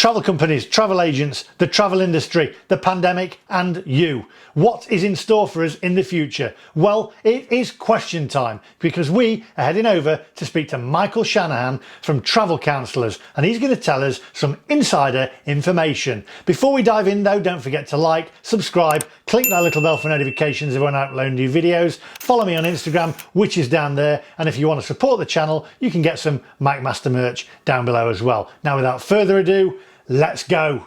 Travel companies, travel agents, the travel industry, the pandemic, and you. What is in store for us in the future? Well, it is question time because we are heading over to speak to Michael Shanahan from Travel Counsellors, and he's going to tell us some insider information. Before we dive in though, don't forget to like, subscribe, click that little bell for notifications when I upload new videos, follow me on Instagram, which is down there, and if you want to support the channel, you can get some MacMaster merch down below as well. Now, without further ado, let's go.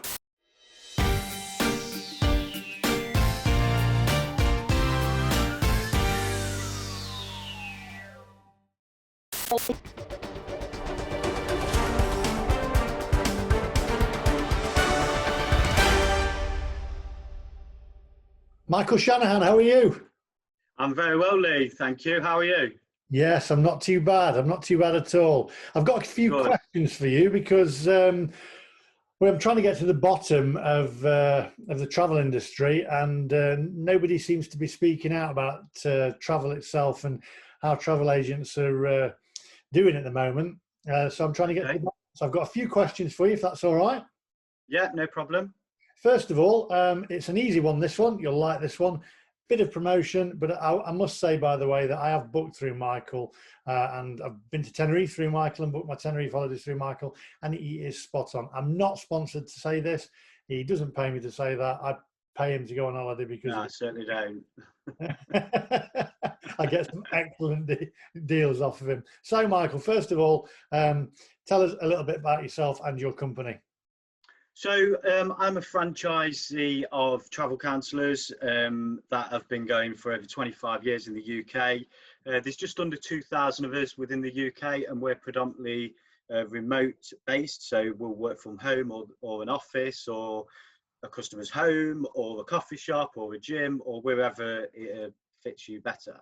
Michael Shanahan, how are you? I'm very well, Lee. Thank you. How are you? Yes, I'm not too bad. I'm not too bad at all. I've got a few questions for you because I'm trying to get to the bottom of the travel industry, and nobody seems to be speaking out about travel itself and how travel agents are doing at the moment. So I'm trying to get to the bottom. So I've got a few questions for you, if that's all right. Yeah, no problem. First of all, it's an easy one, this one. You'll like this one. Bit of promotion, but I must say, by the way, that I have booked through Michael, and I've been to Tenerife through Michael and booked my Tenerife holidays through Michael, and he is spot on. I'm not sponsored to say this. He doesn't pay me to say that. I pay him to go on holiday because no, I certainly don't. I get some excellent deals off of him. So, Michael, first of all, tell us a little bit about yourself and your company. So I'm a franchisee of Travel Counsellors that have been going for over 25 years in the UK. There's just under 2,000 of us within the UK, and we're predominantly remote based. So we'll work from home or an office or a customer's home or a coffee shop or a gym or wherever it fits you better.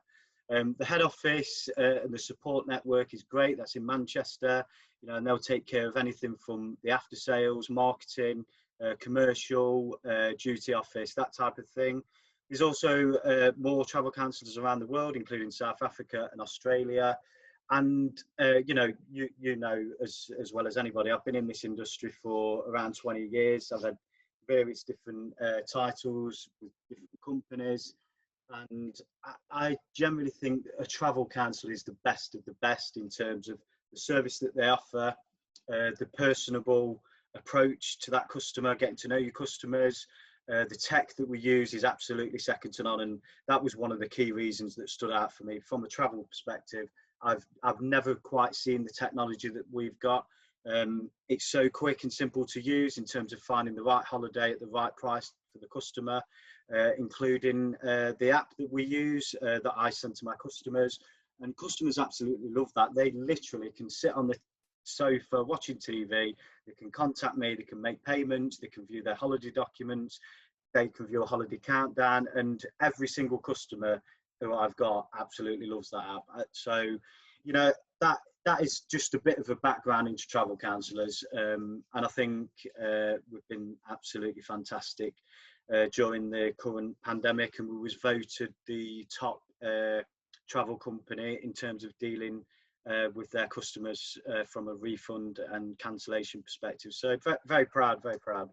The head office and the support network is great. That's in Manchester, you know, and they'll take care of anything from the after sales, marketing, commercial, duty office, that type of thing. There's also more travel counsellors around the world, including South Africa and Australia. And you know as well as anybody, I've been in this industry for around 20 years. I've had various different titles with different companies. And I generally think a travel counsellor is the best of the best in terms of the service that they offer, the personable approach to that customer, getting to know your customers. The tech that we use is absolutely second to none, and that was one of the key reasons that stood out for me from a travel perspective. I've never quite seen the technology that we've got. It's so quick and simple to use in terms of finding the right holiday at the right price for the customer. Including the app that we use that I send to my customers, and customers absolutely love that. They literally can sit on the sofa watching TV, they can contact me, they can make payments, they can view their holiday documents, they can view a holiday countdown, and every single customer who I've got absolutely loves that app. So, you know, that is just a bit of a background into Travel Counsellors, and I think we've been absolutely fantastic during the current pandemic, and we was voted the top travel company in terms of dealing with their customers from a refund and cancellation perspective. So very proud, very proud.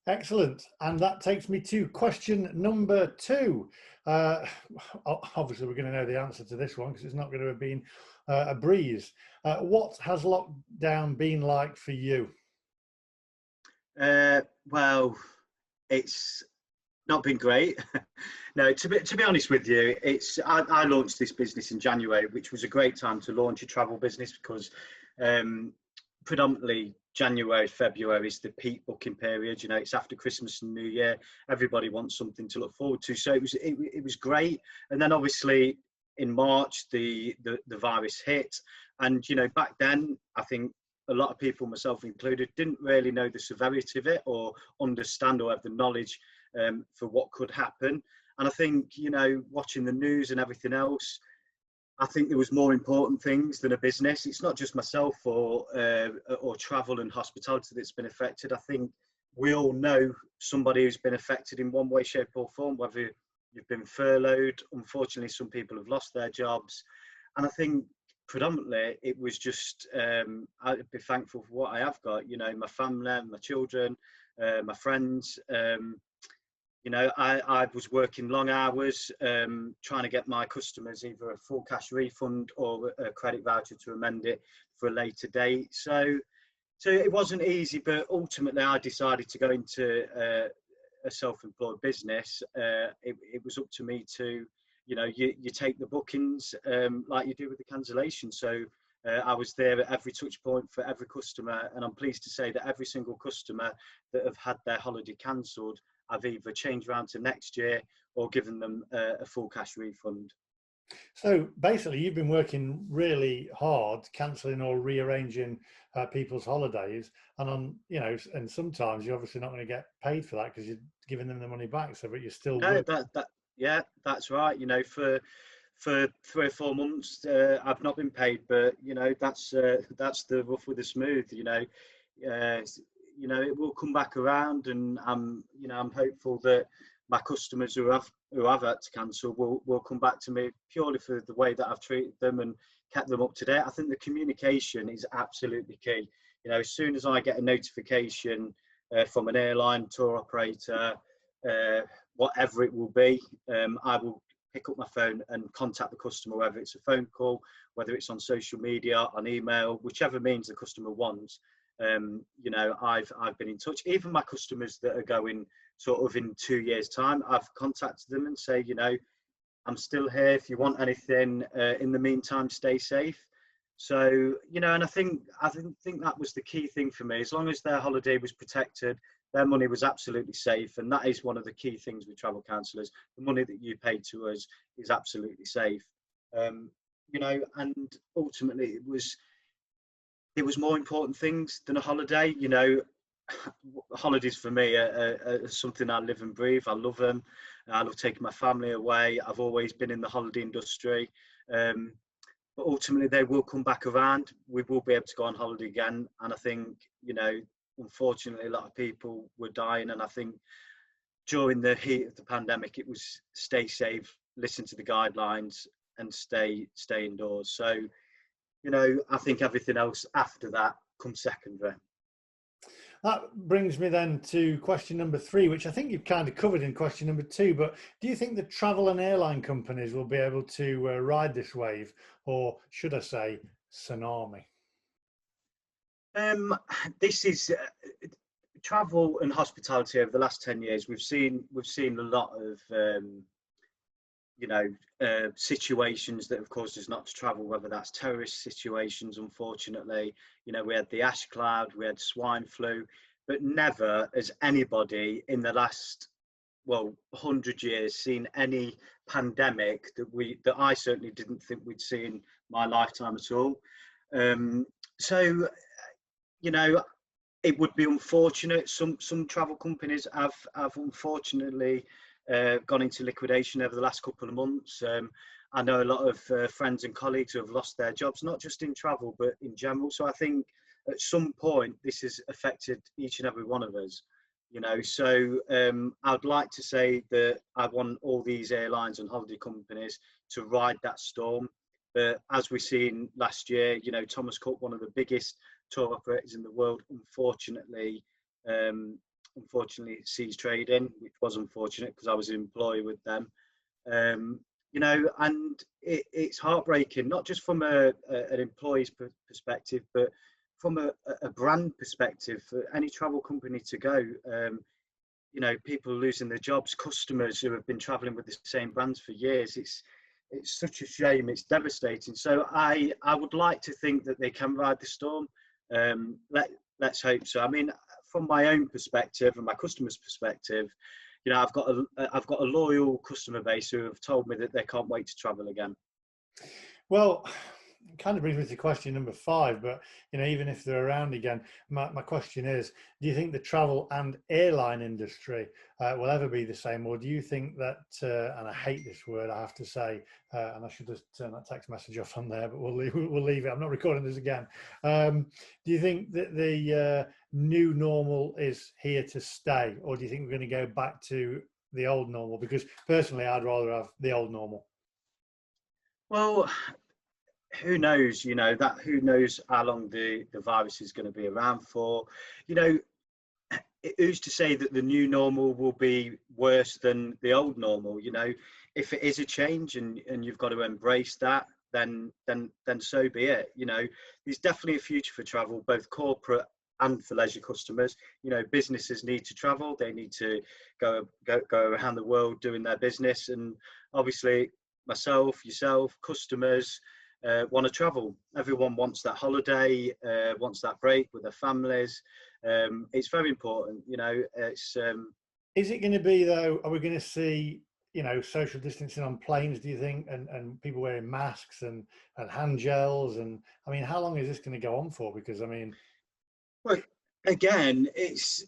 Excellent. And that takes me to question number 2. Obviously, we're going to know the answer to this one because it's not going to have been a breeze. What has lockdown been like for you? Well, it's not been great. No, to be honest with you, I launched this business in January, which was a great time to launch a travel business because predominantly January, February is the peak booking period. You know, it's after Christmas and New Year. Everybody wants something to look forward to. So it was great. And then obviously in March, the virus hit. And, you know, back then, I think a lot of people, myself included, didn't really know the severity of it or understand or have the knowledge for what could happen. And I think, you know, watching the news and everything else, I think there was more important things than a business. It's not just myself or travel and hospitality that's been affected. I think we all know somebody who's been affected in one way, shape or form, whether you've been furloughed. Unfortunately, some people have lost their jobs. And I think predominantly it was just I'd be thankful for what I have got. You know, my family, my children, my friends. You know, I was working long hours trying to get my customers either a full cash refund or a credit voucher to amend it for a later date. So it wasn't easy, but ultimately I decided to go into a self-employed business. It was up to me to, you know, you take the bookings like you do with the cancellation. So I was there at every touch point for every customer, and I'm pleased to say that every single customer that have had their holiday cancelled, I've either changed around to next year or given them a full cash refund. So basically, you've been working really hard, cancelling or rearranging people's holidays, and you know, and sometimes you're obviously not going to get paid for that because you're giving them the money back. So, but you're still No, working. yeah, that's right. You know, for 3 or 4 months, I've not been paid, but you know, that's the rough with the smooth. Uh, you know, it will come back around, and I'm hopeful that my customers who have had to cancel will come back to me purely for the way that I've treated them and kept them up to date. I think the communication is absolutely key. You know, as soon as I get a notification from an airline, tour operator, uh, whatever it will be, I will pick up my phone and contact the customer, whether it's a phone call, whether it's on social media, on email, whichever means the customer wants. You know, I've been in touch. Even my customers that are going sort of in 2 years' time, I've contacted them and say, you know, I'm still here. If you want anything, in the meantime, stay safe. So, you know, and I think that was the key thing for me. As long as their holiday was protected, their money was absolutely safe, and that is one of the key things with travel counsellors. The money that you pay to us is absolutely safe. You know, and ultimately, it was more important things than a holiday. You know, holidays for me are something I live and breathe. I love them. I love taking my family away. I've always been in the holiday industry. But ultimately they will come back around. We will be able to go on holiday again. And I think, you know, unfortunately a lot of people were dying. And I think during the heat of the pandemic, it was stay safe, listen to the guidelines and stay indoors. So, you know, I think everything else after that comes secondary. That brings me then to question number 3, which I think you've kind of covered in question number 2. But do you think the travel and airline companies will be able to ride this wave, or should I say, tsunami? This is travel and hospitality over the last 10 years. We've seen a lot of you know, situations that have caused us not to travel, whether that's terrorist situations, unfortunately. You know, we had the ash cloud, we had swine flu, but never has anybody in the last, 100 years seen any pandemic that I certainly didn't think we'd see in my lifetime at all. So, you know, it would be unfortunate. Some travel companies have unfortunately gone into liquidation over the last couple of months. I know a lot of friends and colleagues who have lost their jobs, not just in travel, but in general. So I think at some point this has affected each and every one of us, you know. So I'd like to say that I want all these airlines and holiday companies to ride that storm. But as we've seen last year, you know, Thomas Cook, one of the biggest tour operators in the world, unfortunately ceased trading, which was unfortunate because I was an employee with them. You know, and it's heartbreaking, not just from an employee's perspective, but from a brand perspective for any travel company to go. You know, people losing their jobs, customers who have been traveling with the same brands for years. It's such a shame. It's devastating. So I would like to think that they can ride the storm. Let's hope so. I mean, from my own perspective and my customers' perspective, you know, I've got a loyal customer base who have told me that they can't wait to travel again. Well, it kind of brings me to question number 5, but you know, even if they're around again, my question is, do you think the travel and airline industry will ever be the same, or do you think that, and I hate this word, I have to say, and I should just turn that text message off on there, but we'll leave it. I'm not recording this again. Do you think that the new normal is here to stay, or do you think we're going to go back to the old normal? Because personally, I'd rather have the old normal. Well, who knows, who knows how long the virus is going to be around for. You know, who's to say that the new normal will be worse than the old normal? If it is a change and you've got to embrace that, then so be it. There's definitely a future for travel, both corporate and for leisure customers. Businesses need to travel, they need to go around the world doing their business, and obviously myself, yourself, customers want to travel. Everyone wants that holiday, wants that break with their families. It's very important. It's Is it going to be, though, are we going to see social distancing on planes, do you think, and people wearing masks and hand gels? And I mean, how long is this going to go on for? Because I mean, well, again, it's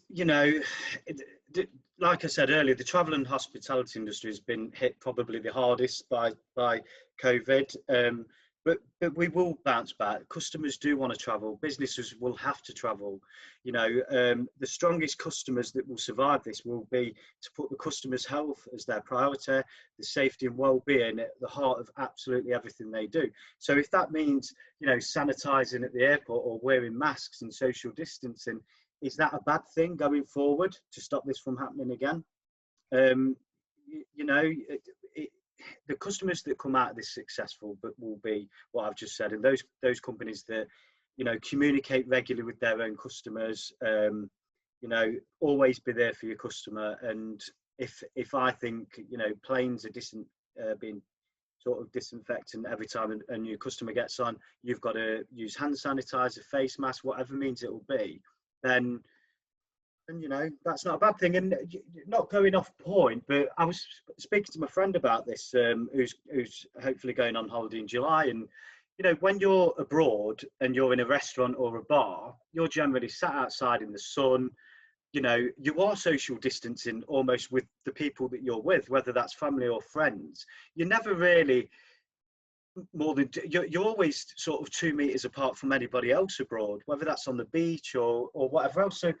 like I said earlier, the travel and hospitality industry has been hit probably the hardest by COVID. But we will bounce back. Customers do want to travel. Businesses will have to travel. The strongest customers that will survive this will be to put the customer's health as their priority, the safety and well-being at the heart of absolutely everything they do. So if that means, sanitizing at the airport or wearing masks and social distancing, is that a bad thing going forward to stop this from happening again? The customers that come out of this successful, but will be what I've just said, and those companies that communicate regularly with their own customers, always be there for your customer. And if I think planes are being sort of disinfectant every time a new customer gets on, you've got to use hand sanitizer, face mask, whatever means it will be, then that's not a bad thing. And not going off point, but I was speaking to my friend about this, who's hopefully going on holiday in July. And when you're abroad and you're in a restaurant or a bar, you're generally sat outside in the sun. You are social distancing almost with the people that you're with, whether that's family or friends. You're never really more than you're always sort of 2 meters apart from anybody else abroad, whether that's on the beach or whatever else. So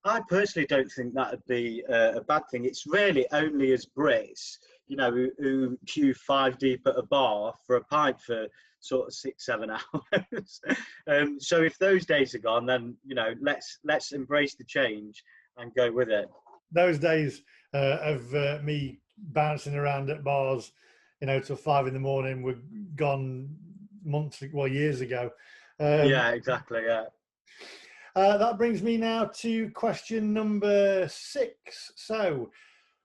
I personally don't think that would be a bad thing. It's really only as Brits, who queue 5 deep at a bar for a pint for sort of 6-7 hours. So if those days are gone, then let's embrace the change and go with it. Those days of me bouncing around at bars, till 5 in the morning were gone years ago. Yeah, exactly. Yeah. That brings me now to question number 6. So,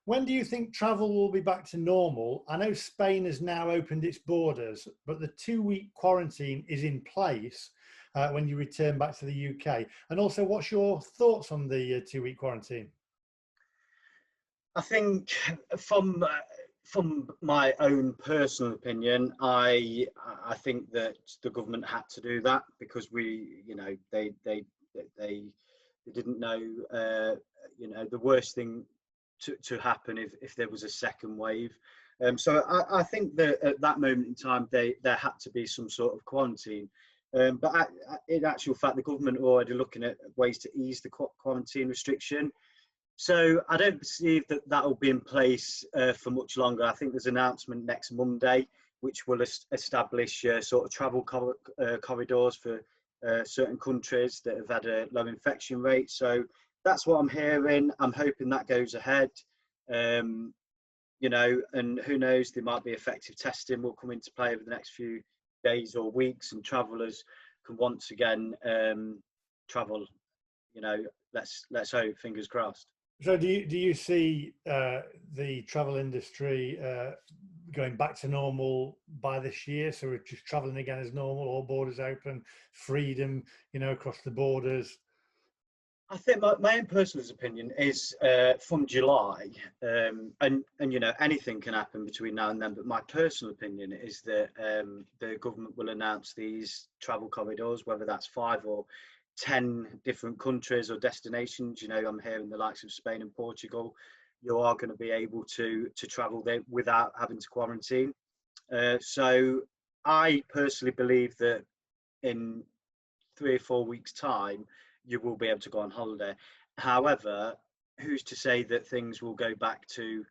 when do you think travel will be back to normal? I know Spain has now opened its borders, but the 2-week quarantine is in place when you return back to the UK. And also, what's your thoughts on the 2-week quarantine? I think from my own personal opinion, I think that the government had to do that because they didn't know the worst thing to happen if there was a second wave. So I think that at that moment in time there had to be some sort of quarantine. But in actual fact, the government are already looking at ways to ease the quarantine restriction. So I don't perceive that will be in place for much longer. I think there's an announcement next Monday, which will establish sort of travel corridors for certain countries that have had a low infection rate. So that's what I'm hearing. I'm hoping that goes ahead. And who knows, there might be effective testing will come into play over the next few days or weeks, and travellers can once again travel. Let's hope, fingers crossed. So do you see the travel industry going back to normal by this year? So we're just traveling again as normal, all borders open, freedom, across the borders? I think my own personal opinion is from July, and anything can happen between now and then, but my personal opinion is that the government will announce these travel corridors, whether that's 5 or 10 different countries or destinations. I'm hearing the likes of Spain and Portugal, you are going to be able to travel there without having to quarantine. So I personally believe that in 3 or 4 weeks' time, you will be able to go on holiday. However, who's to say that things will go back to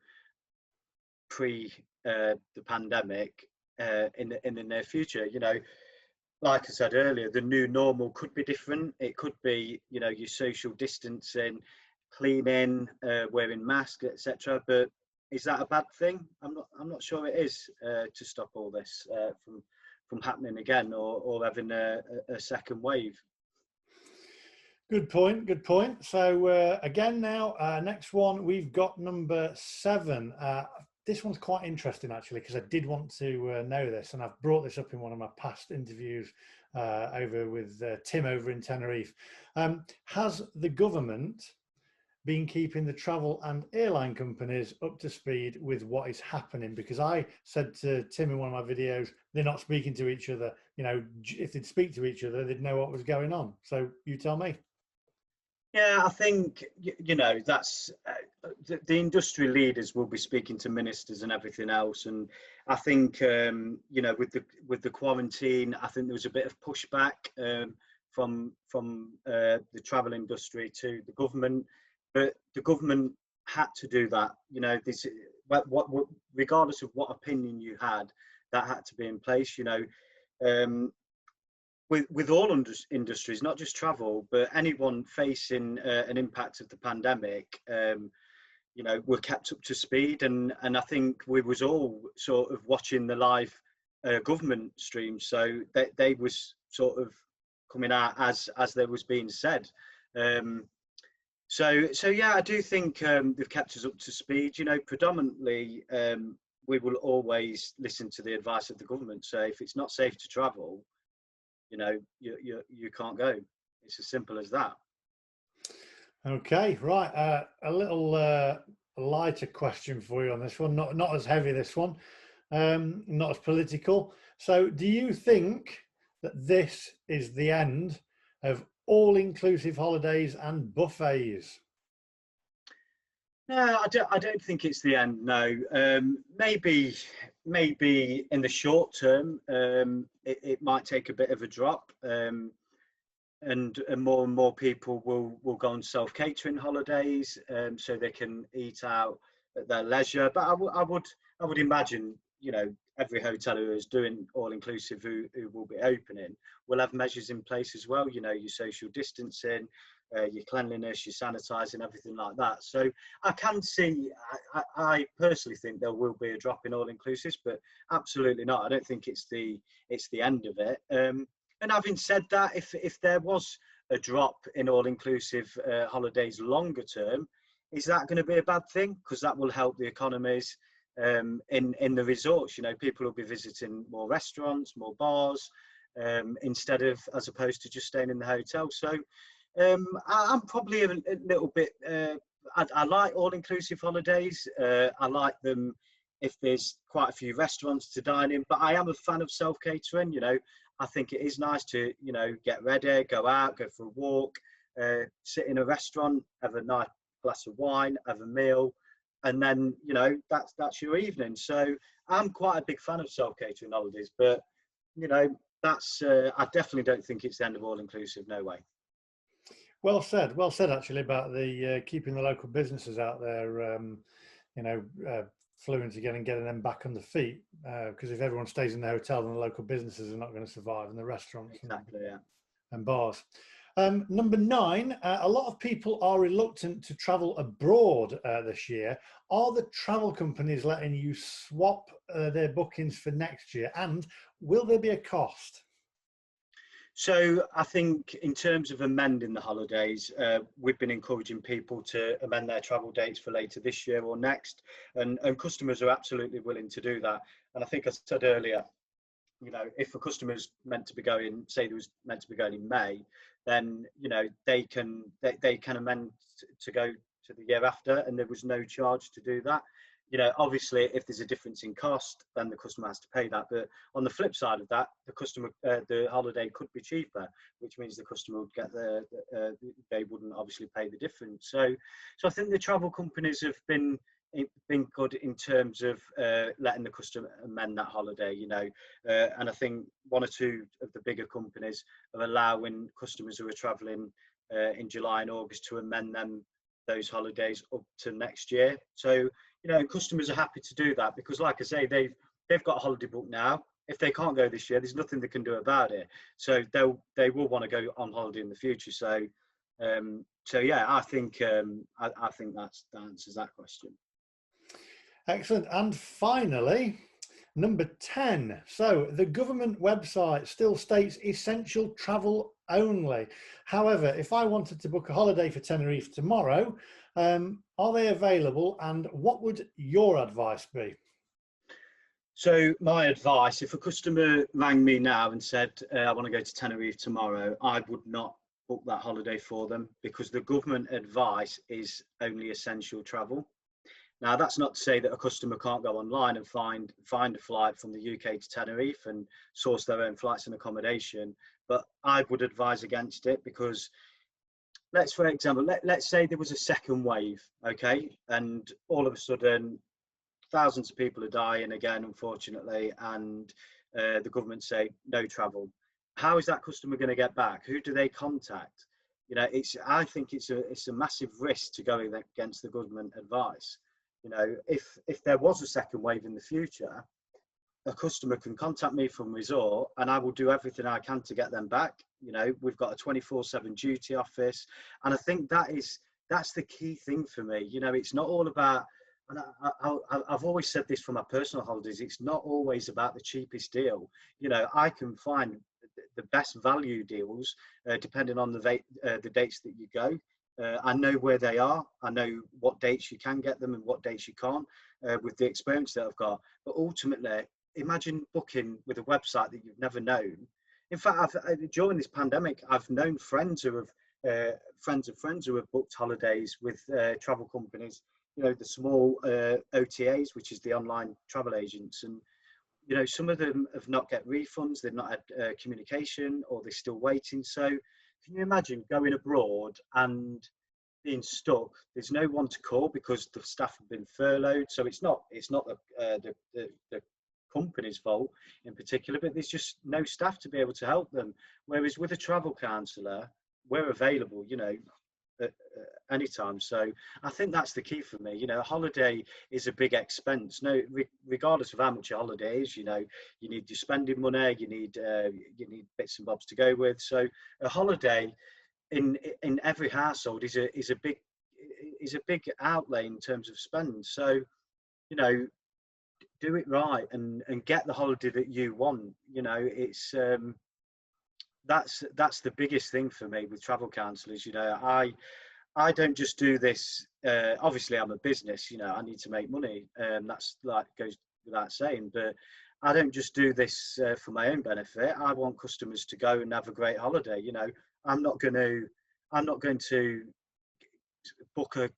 pre the pandemic in the near future? like I said earlier, the new normal could be different. It could be, your social distancing, cleaning, wearing masks, etc. But is that a bad thing? I'm not sure it is, to stop all this from happening again, or having a second wave. Good point. Good point. So again, now next one we've got number 7. This one's quite interesting actually, because I did want to know this, and I've brought this up in one of my past interviews over with Tim over in Tenerife. Has the government been keeping the travel and airline companies up to speed with what is happening? Because I said to Tim in one of my videos, they're not speaking to each other. If they'd speak to each other, they'd know what was going on. So you tell me. Yeah, I think that's the industry leaders will be speaking to ministers and everything else, and I think with the quarantine, I think there was a bit of pushback from the travel industry to the government, but the government had to do that. This regardless of what opinion you had, that had to be in place. With all industries, not just travel, but anyone facing an impact of the pandemic, were kept up to speed, and I think we was all sort of watching the live government stream, so they was sort of coming out as there was being said. So yeah, I do think they've kept us up to speed. Predominantly, we will always listen to the advice of the government. So if it's not safe to travel, you can't go. It's as simple as that. Okay, right. A little lighter question for you on this one. Not as heavy, this one. Not as political. So do you think that this is the end of all-inclusive holidays and buffets? No, I don't think it's the end. No, maybe in the short term, it might take a bit of a drop, and more people will go on self-catering holidays, so they can eat out at their leisure. But I would imagine, every hotel who is doing all-inclusive who will be opening will have measures in place as well. Your social distancing, your cleanliness, your sanitizing, everything like that. So I can see, I personally think there will be a drop in all-inclusives, but absolutely not. I don't think it's the end of it. And having said that, if there was a drop in all-inclusive holidays longer term, is that going to be a bad thing? Because that will help the economies in the resorts. People will be visiting more restaurants, more bars, instead of, as opposed to just staying in the hotel. So I'm probably a little bit, I like all-inclusive holidays. I like them if there's quite a few restaurants to dine in, but I am a fan of self-catering. I think it is nice to, get ready, go out, go for a walk, sit in a restaurant, have a nice glass of wine, have a meal, and then, that's your evening. So I'm quite a big fan of self-catering holidays, but, that's, I definitely don't think it's the end of all-inclusive, no way. Well said actually, about the keeping the local businesses out there, fluent again and getting them back on the feet, because if everyone stays in the hotel, then the local businesses are not going to survive, and the restaurants exactly, and bars. Number 9, a lot of people are reluctant to travel abroad this year. Are the travel companies letting you swap their bookings for next year, and will there be a cost? So I think in terms of amending the holidays, we've been encouraging people to amend their travel dates for later this year or next, and customers are absolutely willing to do that. And I think I said earlier, if a customer's meant to be going, say there was meant to be going in May, then they can amend to go to the year after, and there was no charge to do that. Obviously, if there's a difference in cost, then the customer has to pay that. But on the flip side of that, the holiday could be cheaper, which means the customer would get they wouldn't obviously pay the difference. So I think the travel companies have been good in terms of letting the customer amend that holiday. And I think one or two of the bigger companies are allowing customers who are travelling in July and August to amend those holidays up to next year. So customers are happy to do that because, like I say, they've got a holiday book now. if they can't go this year, there's nothing they can do about it. So they will want to go on holiday in the future. So yeah, I think that answers that question. Excellent. And finally, number 10. So the government website still states essential travel only. However, if I wanted to book a holiday for Tenerife tomorrow, are they available, and what would your advice be? So my advice, if a customer rang me now and said, I want to go to Tenerife tomorrow, I would not book that holiday for them, because the government advice is only essential travel. Now, that's not to say that a customer can't go online and find a flight from the UK to Tenerife and source their own flights and accommodation, but I would advise against it, because for example, let's say there was a second wave, okay, and all of a sudden thousands of people are dying again, unfortunately, and the government say no travel. How is that customer going to get back? Who do they contact? You know, I think it's a massive risk to go against the government advice. You know, if there was a second wave in the future, a customer can contact me from resort and I will do everything I can to get them back. You know, we've got a 24/7 duty office, and I think that's the key thing for me. You know, it's not all about, and I've always said this for my personal holidays, it's not always about the cheapest deal. You know, I can find the best value deals depending on the dates that you go. I know where they are. I know what dates you can get them and what dates you can't, with the experience that I've got. But ultimately, imagine booking with a website that you've never known. In fact, during this pandemic, I've known friends who have friends of friends who have booked holidays with travel companies. You know, the small OTAs, which is the online travel agents, and you know, some of them have not get refunds. They've not had communication, or they're still waiting. So, can you imagine going abroad and being stuck? There's no one to call because the staff have been furloughed. So it's not the company's fault in particular, but there's just no staff to be able to help them. Whereas with a travel counsellor, we're available, you know, anytime. So I think that's the key for me. You know, a holiday is a big expense. No, regardless of how much your holiday is, you know, you need your spending money, you need bits and bobs to go with. So a holiday in every household is a big outlay in terms of spend. So, you know, do it right and get the holiday that you want. You know, it's that's the biggest thing for me with travel counsellors. You know, I don't just do this. Obviously, I'm a business. You know, I need to make money, that's like goes without saying. But I don't just do this for my own benefit. I want customers to go and have a great holiday. You know, I'm not going to book a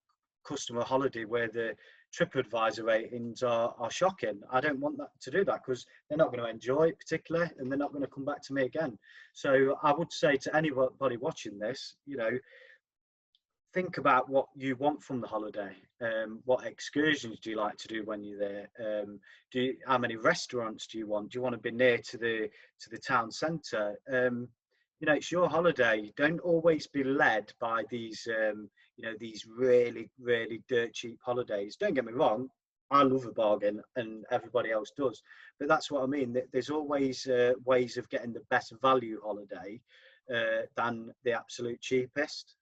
customer holiday where the TripAdvisor ratings are shocking. I don't want to do that, because they're not going to enjoy it particularly, and they're not going to come back to me again. So I would say to anybody watching this, you know, think about what you want from the holiday. What excursions do you like to do when you're there? How many restaurants do you want? Do you want to be near to the town centre? You know, it's your holiday. Don't always be led by these, you know, these really, really dirt cheap holidays. Don't get me wrong, I love a bargain, and everybody else does. But that's what I mean. There's always ways of getting the best value holiday than the absolute cheapest.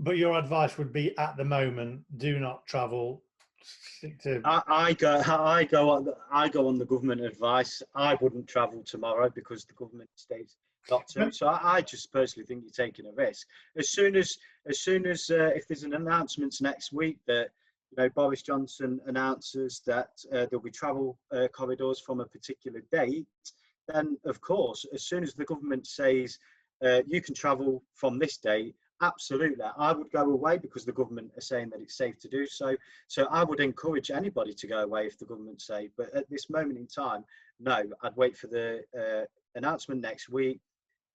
But your advice would be, at the moment, do not travel. Stick to... I go on the government advice. I wouldn't travel tomorrow because the government states not to. So I just personally think you're taking a risk. As soon as if there's an announcement next week that, you know, Boris Johnson announces that there'll be travel corridors from a particular date, then of course, as soon as the government says you can travel from this date, absolutely, I would go away, because the government are saying that it's safe to do so. So I would encourage anybody to go away if the government say. But at this moment in time, no, I'd wait for the announcement next week,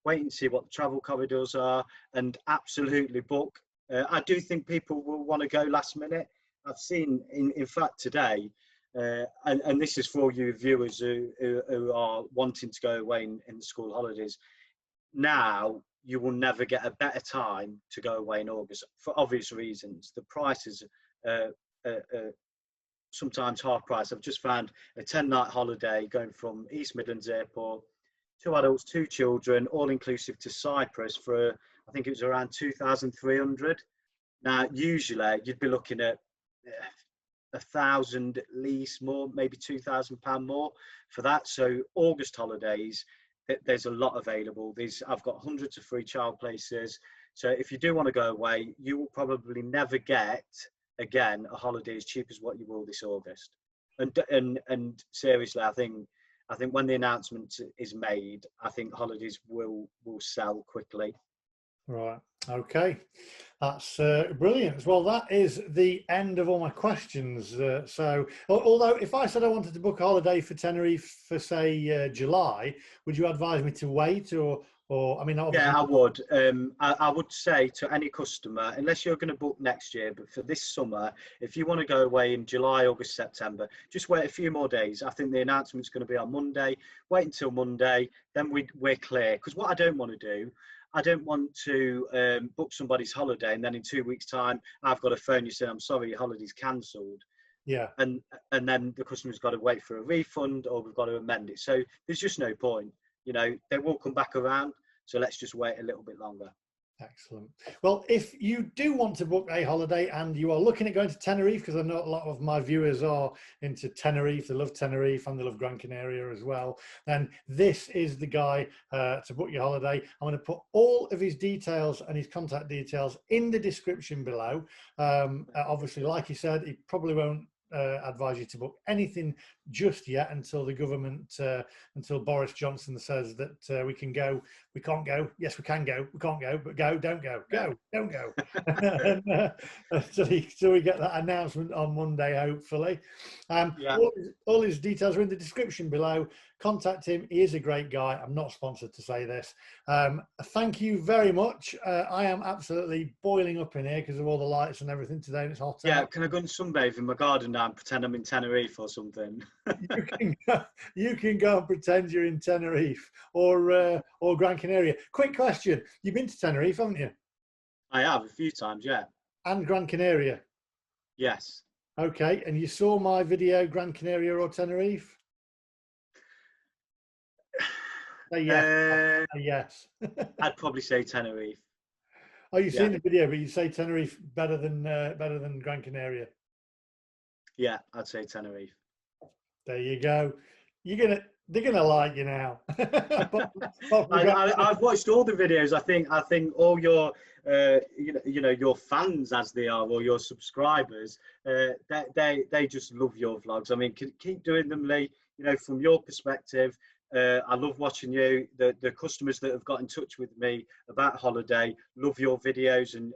wait and see what the travel corridors are, and absolutely book. I do think people will want to go last minute. I've seen, in fact, today, and this is for all you viewers who are wanting to go away in the school holidays. Now, you will never get a better time to go away in August, for obvious reasons. The prices are sometimes half price. I've just found a 10-night holiday going from East Midlands Airport, 2 adults, 2 children, all inclusive to Cyprus for, I think it was around 2,300. Now, usually you'd be looking at 1,000 at least more, maybe £2,000 more for that. So August holidays, there's a lot available. I've got hundreds of free child places. So if you do want to go away, you will probably never get again a holiday as cheap as what you will this August. And seriously, I think when the announcement is made, I think holidays will sell quickly. Right. Okay. That's brilliant. Well, that is the end of all my questions. So, although if I said I wanted to book a holiday for Tenerife for say July, would you advise me to wait, or I mean? Yeah, I would. I would say to any customer, unless you're going to book next year, but for this summer, if you want to go away in July, August, September, just wait a few more days. I think the announcement's going to be on Monday. Wait until Monday, then we're clear. Because what I don't want to do, I don't want to book somebody's holiday and then in 2 weeks' time, I've got to phone you saying, I'm sorry, your holiday's cancelled. Yeah. And then the customer's got to wait for a refund, or we've got to amend it. So there's just no point. You know, they will come back around. So let's just wait a little bit longer. Excellent. Well, if you do want to book a holiday and you are looking at going to Tenerife, because I know a lot of my viewers are into Tenerife, they love Tenerife and they love Gran Canaria as well, then this is the guy to book your holiday. I'm going to put all of his details and his contact details in the description below. Obviously, like he said, he probably won't advise you to book anything just yet until the government, until Boris Johnson says that we can go, we can't go, yes we can go, we can't go, but go, don't go, go, don't go. So we get that announcement on Monday, hopefully. Yeah. All his details are in the description below. Contact him. He is a great guy. I'm not sponsored to say this. Thank you very much. I am absolutely boiling up in here because of all the lights and everything today, and it's hot. Yeah, can I go and sunbathe in my garden now and pretend I'm in Tenerife or something? You can go and pretend you're in Tenerife or Gran Canaria. Quick question: you've been to Tenerife, haven't you? I have a few times, yeah. And Gran Canaria. Yes. Okay, and you saw my video, Gran Canaria or Tenerife? Yes. Yes. I'd probably say Tenerife. Oh, you've seen the video, but you say Tenerife better than Gran Canaria. Yeah, I'd say Tenerife. There you go. They're gonna like you now. I've watched all the videos. I think all your your fans, as they are, or your subscribers, they just love your vlogs. I mean, keep doing them, Lee. You know, from your perspective. I love watching you. The customers that have got in touch with me about holiday love your videos and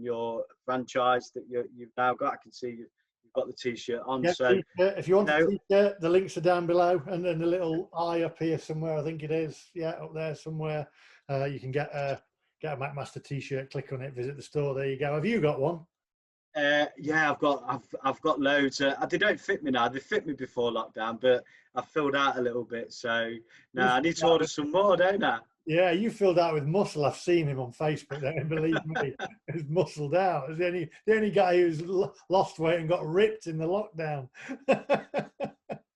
your franchise that you've now got. I can see you've got the t-shirt on. Yeah, so if you want a t-shirt, the links are down below, and then the little eye up here somewhere, I think it is. Yeah, up there somewhere. You can get a McMaster t-shirt. Click on it, visit the store. There you go. Have you got one? Yeah, I've got loads. They don't fit me now. They fit me before lockdown, but I've filled out a little bit. So now I need to order some more, don't I? Yeah, you filled out with muscle. I've seen him on Facebook. Don't believe me, he's muscled out. He's the only guy who's lost weight and got ripped in the lockdown.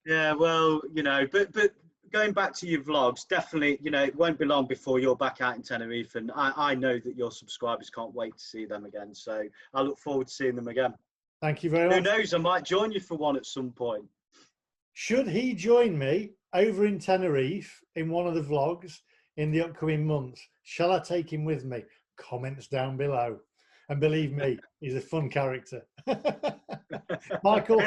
Yeah, well, but going back to your vlogs, definitely, it won't be long before you're back out in Tenerife, and I know that your subscribers can't wait to see them again. So I look forward to seeing them again. Thank you very much. Who knows? I might join you for one at some point. Should he join me over in Tenerife in one of the vlogs in the upcoming months, shall I take him with me? Comments down below. And believe me, he's a fun character. Michael,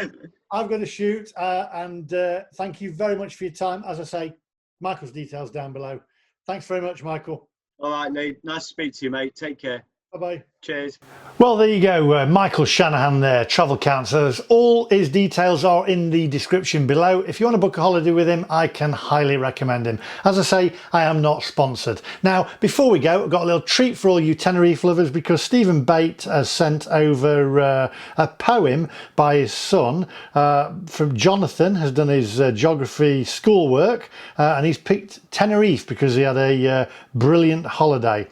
I've got to shoot, and thank you very much for your time. As I say, Michael's details down below. Thanks very much, Michael. All right, Lee. Nice to speak to you, mate. Take care. Bye-bye. Cheers. Well, there you go. Michael Shanahan there, Travel Counsellors. All his details are in the description below. If you want to book a holiday with him, I can highly recommend him. As I say, I am not sponsored. Now, before we go, I've got a little treat for all you Tenerife lovers, because Stephen Bate has sent over a poem by his son. From Jonathan, has done his geography schoolwork, and he's picked Tenerife because he had a brilliant holiday.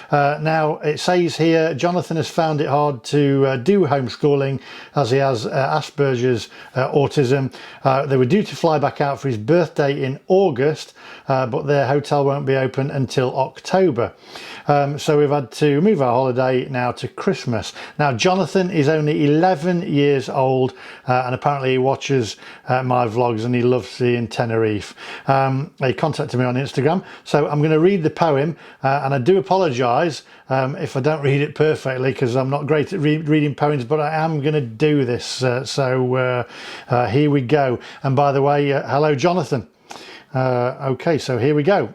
Now, it says here, Jonathan has found it hard to do homeschooling as he has Asperger's autism. They were due to fly back out for his birthday in August, but their hotel won't be open until October. So we've had to move our holiday now to Christmas. Now Jonathan is only 11 years old and apparently he watches my vlogs and he loves seeing Tenerife. He contacted me on Instagram, so I'm going to read the poem, and I do apologise if I don't read it perfectly because I'm not great at reading poems, but I am going to do this. So here we go. And by the way, hello Jonathan. Okay, so here we go.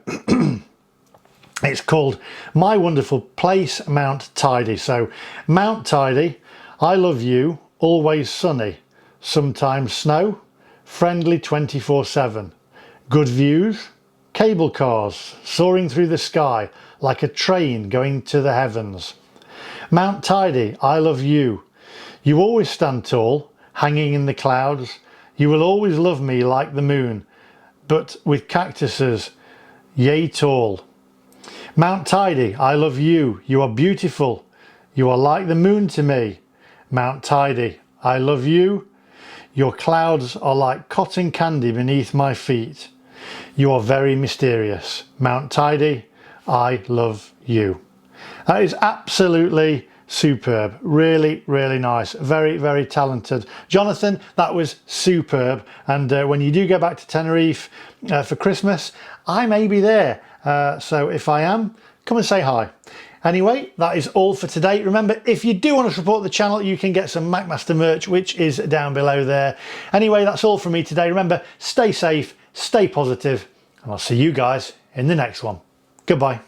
It's called My Wonderful Place, Mount Tidy. So, Mount Tidy, I love you, always sunny, sometimes snow, friendly 24/7, good views, cable cars soaring through the sky like a train going to the heavens. Mount Tidy, I love you. You always stand tall, hanging in the clouds. You will always love me like the moon, but with cactuses, yea tall. Mount Tidy, I love you. You are beautiful. You are like the moon to me. Mount Tidy, I love you. Your clouds are like cotton candy beneath my feet. You are very mysterious. Mount Tidy, I love you. That is absolutely superb. Really, really nice. Very, very talented. Jonathan, that was superb. And when you do go back to Tenerife for Christmas, I may be there. So if I am, come and say hi. Anyway, that is all for today. Remember, if you do want to support the channel, you can get some MacMaster merch, which is down below there. Anyway, that's all from me today. Remember, stay safe, stay positive, and I'll see you guys in the next one. Goodbye.